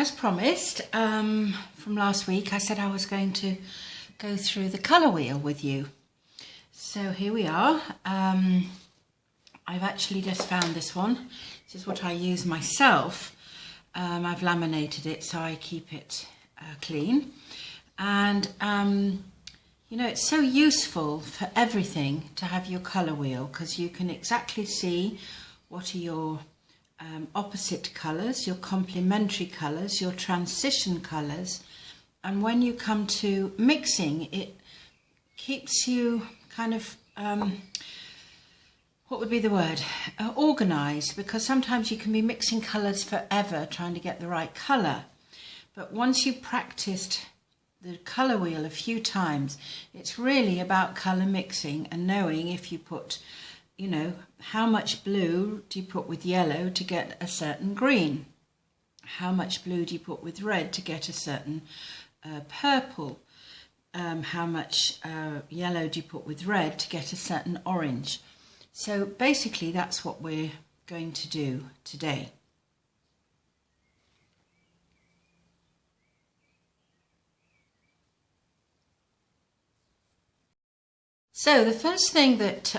as promised, from last week, I said I was going to go through the colour wheel with you. So here we are. I've actually just found this one. This is what I use myself. I've laminated it so I keep it clean. And, you know, it's so useful for everything to have your colour wheel, because you can exactly see what are your opposite colours, your complementary colours, your transition colours, and when you come to mixing, it keeps you kind of, what would be the word, organised, because sometimes you can be mixing colours forever trying to get the right colour, but once you've practiced the colour wheel a few times, it's really about colour mixing and knowing if you put, you know, how much blue do you put with yellow to get a certain green? How much blue do you put with red to get a certain purple? How much yellow do you put with red to get a certain orange? So basically that's what we're going to do today. So the first thing that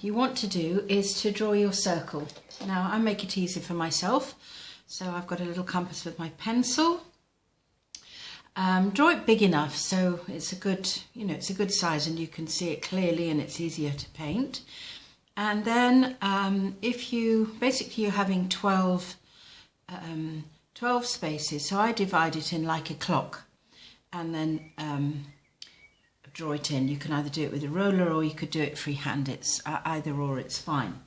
you want to do is to draw your circle. Now I make it easy for myself, so I've got a little compass with my pencil. Draw it big enough so it's a good, you know, it's a good size and you can see it clearly and it's easier to paint. And then if you, basically you're having 12 spaces, so I divide it in like a clock and then draw it in. You can either do it with a roller or you could do it freehand. It's either or, it's fine.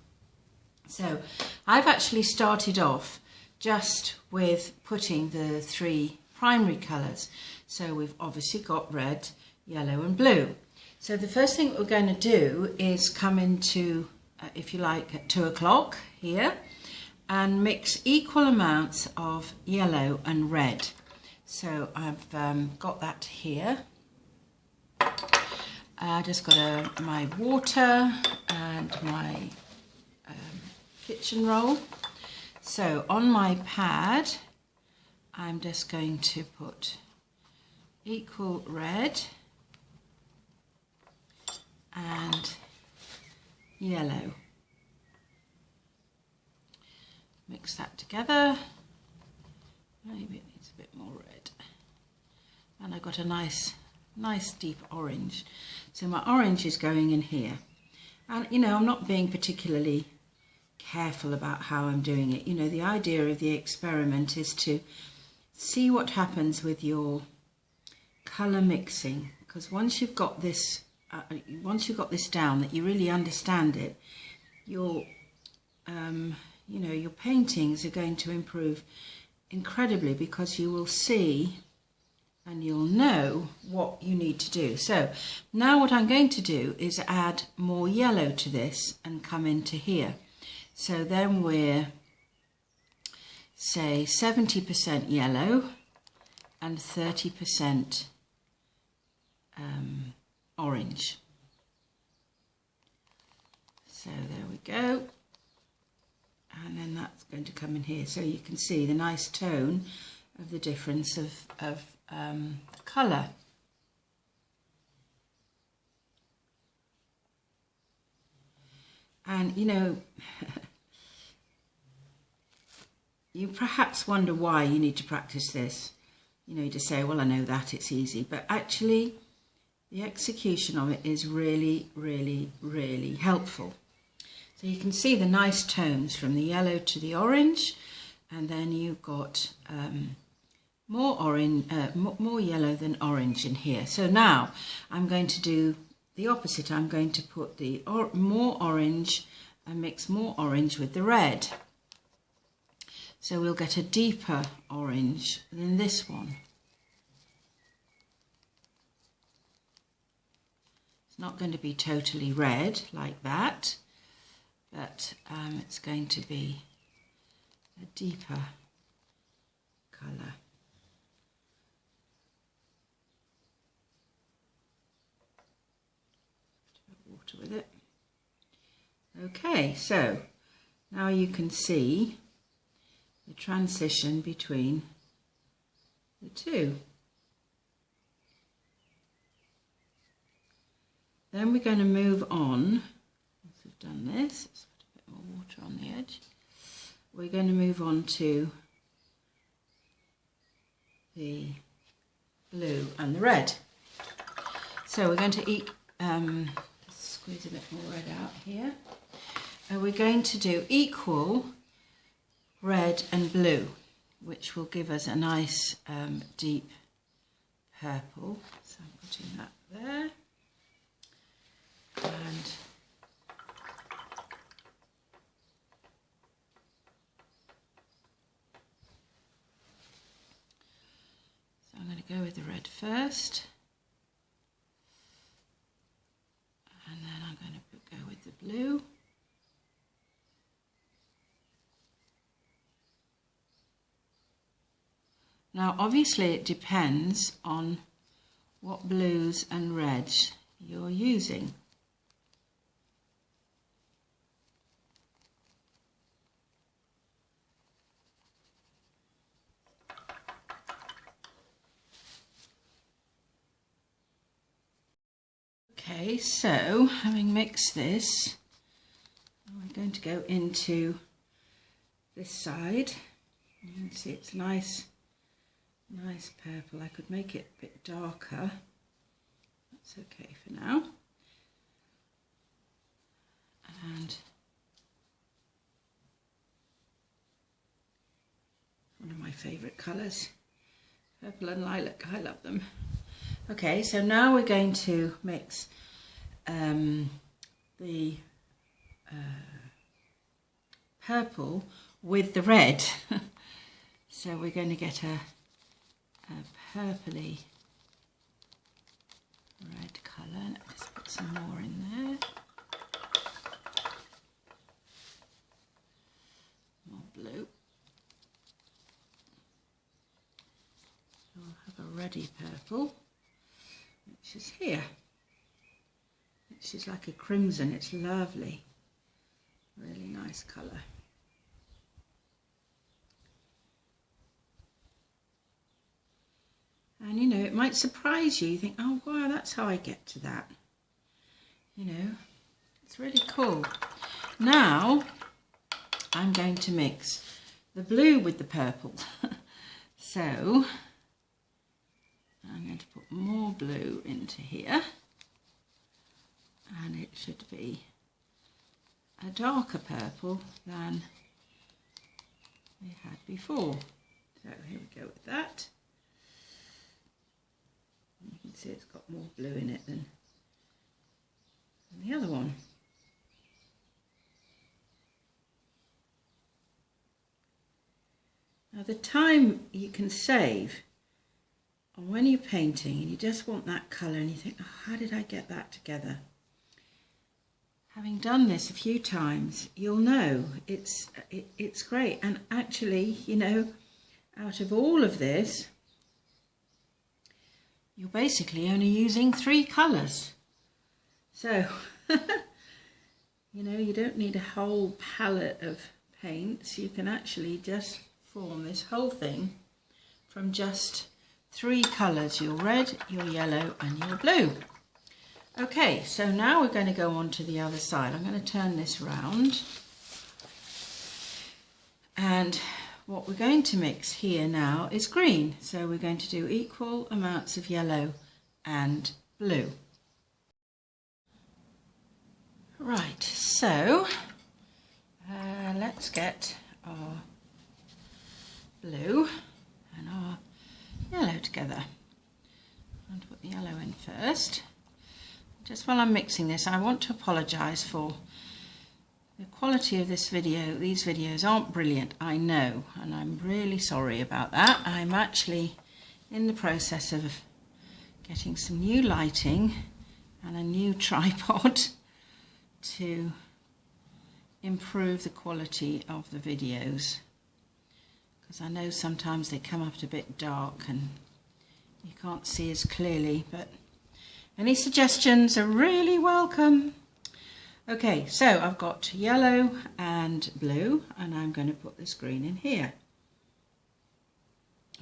So I've actually started off just with putting the 3 primary colours. So we've obviously got red, yellow and blue. So the first thing we're going to do is come into, if you like, at 2 o'clock here and mix equal amounts of yellow and red. So I've got that here. I just got my water and my kitchen roll. So on my pad, I'm just going to put equal red and yellow. Mix that together. Maybe it needs a bit more red. And I got a nice deep orange. So my orange is going in here. And you know, I'm not being particularly careful about how I'm doing it. You know, the idea of the experiment is to see what happens with your colour mixing, because once you've got this down, that you really understand it, your you know, your paintings are going to improve incredibly, because you will see and you'll know what you need to do. So now what I'm going to do is add more yellow to this and come into here. So then we're, say, 70% yellow and 30% orange. So there we go. And then that's going to come in here. So you can see the nice tone of the difference of colour. And you know, you perhaps wonder why you need to practice this. You know, you just say, well, I know that, it's easy. But actually, the execution of it is really, really, really helpful. So you can see the nice tones from the yellow to the orange, and then you've got more yellow than orange in here. So now I'm going to do the opposite. I'm going to put the more orange and mix more orange with the red. So we'll get a deeper orange than this one. It's not going to be totally red like that, but it's going to be a deeper colour. Water with it. Okay, so now you can see the transition between the two. Then we're going to move on, once we've done this, let's put a bit more water on the edge. We're going to move on to the blue and the red. So we're going to squeeze a bit more red out here. We're going to do equal red and blue, which will give us a nice deep purple. So I'm putting that there. And so I'm going to go with the red first. And then I'm going to go with the blue. Now obviously it depends on what blues and reds you're using. Okay, so having mixed this, we're going to go into this side. You can see it's nice purple. I could make it a bit darker. That's okay for now. And one of my favourite colours, purple and lilac. I love them. Okay, so now we're going to mix the purple with the red. So we're going to get a purpley red colour. Let's put some more in there. More blue. We'll have a reddy purple, which is here, which is like a crimson. It's lovely, really nice colour. And you know, it might surprise you. You think, oh wow, that's how I get to that. You know, it's really cool. Now I'm going to mix the blue with the purple. So I'm going to put more blue into here, and it should be a darker purple than we had before. So here we go with that. You can see it's got more blue in it than the other one. Now the time you can save on when you're painting and you just want that colour and you think, oh, how did I get that together? Having done this a few times, you'll know it's great. And actually, you know, out of all of this, you're basically only using 3 colours. So, you know, you don't need a whole palette of paints. You can actually just form this whole thing from just 3 colours, your red, your yellow and your blue. Okay, so now we're going to go on to the other side. I'm going to turn this round. And what we're going to mix here now is green. So we're going to do equal amounts of yellow and blue. Right, so let's get our blue and our yellow together. I'm going to put the yellow in first. Just while I'm mixing this, I want to apologise for the quality of this video. These videos aren't brilliant, I know, and I'm really sorry about that. I'm actually in the process of getting some new lighting and a new tripod to improve the quality of the videos, because I know sometimes they come up a bit dark and you can't see as clearly, but any suggestions are really welcome. Okay, so I've got yellow and blue, and I'm going to put this green in here.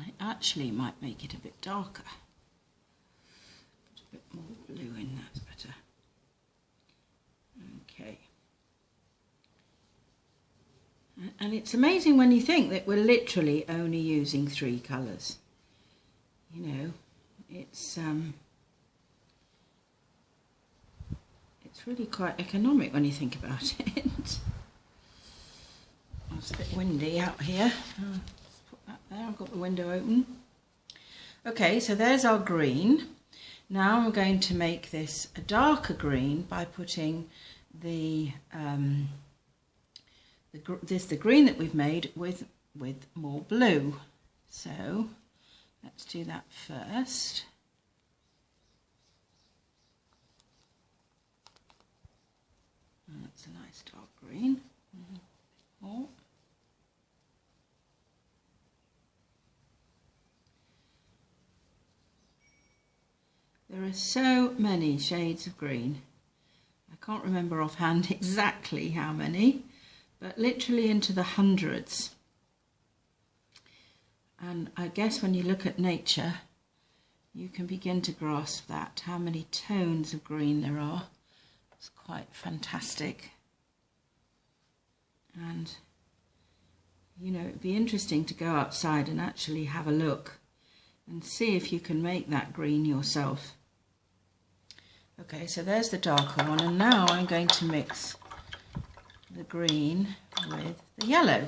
I actually might make it a bit darker. Put a bit more blue in, that's better. Okay. And it's amazing when you think that we're literally only using 3 colours. You know, it's really quite economic when you think about it. Oh, it's a bit windy out here. Let's put that there. I've got the window open. Okay, so there's our green. Now I'm going to make this a darker green by putting the green that we've made with more blue. So let's do that first. And that's a nice dark green. More. There are so many shades of green. I can't remember offhand exactly how many, but literally into the hundreds. And I guess when you look at nature, you can begin to grasp that, how many tones of green there are. It's quite fantastic. And, you know, it'd be interesting to go outside and actually have a look and see if you can make that green yourself. Okay, so there's the darker one, and now I'm going to mix the green with the yellow.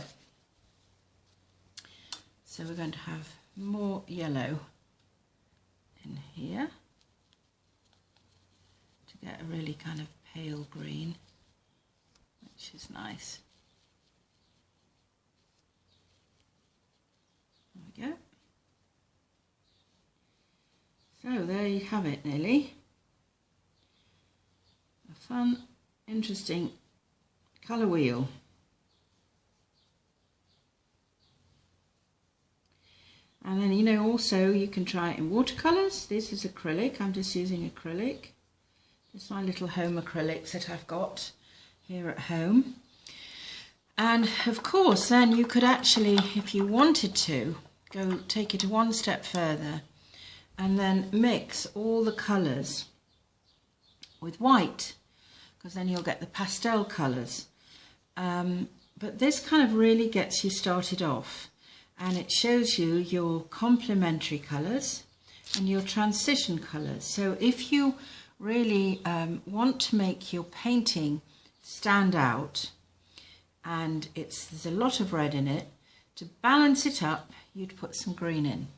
So we're going to have more yellow in here to get a really kind of pale green, which is nice. There we go. So there you have it, nearly. A fun, interesting colour wheel. And then, you know, also you can try it in watercolours. This is acrylic. I'm just using acrylic. It's my little home acrylics that I've got here at home. And of course, then you could actually, if you wanted to, go take it one step further and then mix all the colours with white, because then you'll get the pastel colours. But this kind of really gets you started off, and it shows you your complementary colours and your transition colours. So if you really want to make your painting stand out, and there's a lot of red in it, to balance it up, you'd put some green in.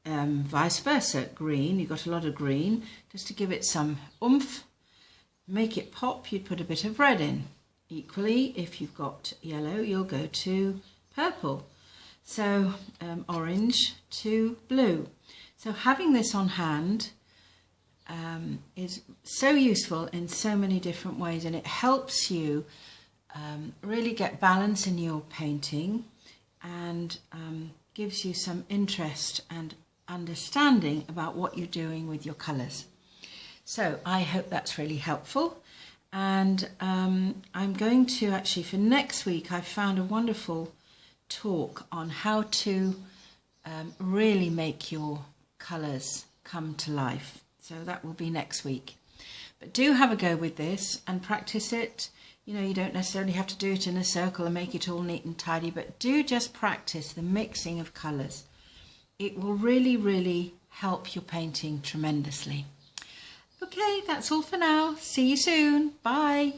Vice versa, green, you've got a lot of green, just to give it some oomph, make it pop, you'd put a bit of red in. Equally, if you've got yellow, you'll go to purple. So orange to blue. So having this on hand is so useful in so many different ways, and it helps you really get balance in your painting, and gives you some interest and understanding about what you're doing with your colours. So I hope that's really helpful, and I'm going to actually, for next week, I've found a wonderful talk on how to really make your colours come to life. So that will be next week. But do have a go with this and practice it. You know, you don't necessarily have to do it in a circle and make it all neat and tidy, but do just practice the mixing of colours. It will really, really help your painting tremendously. Okay, that's all for now. See you soon. Bye.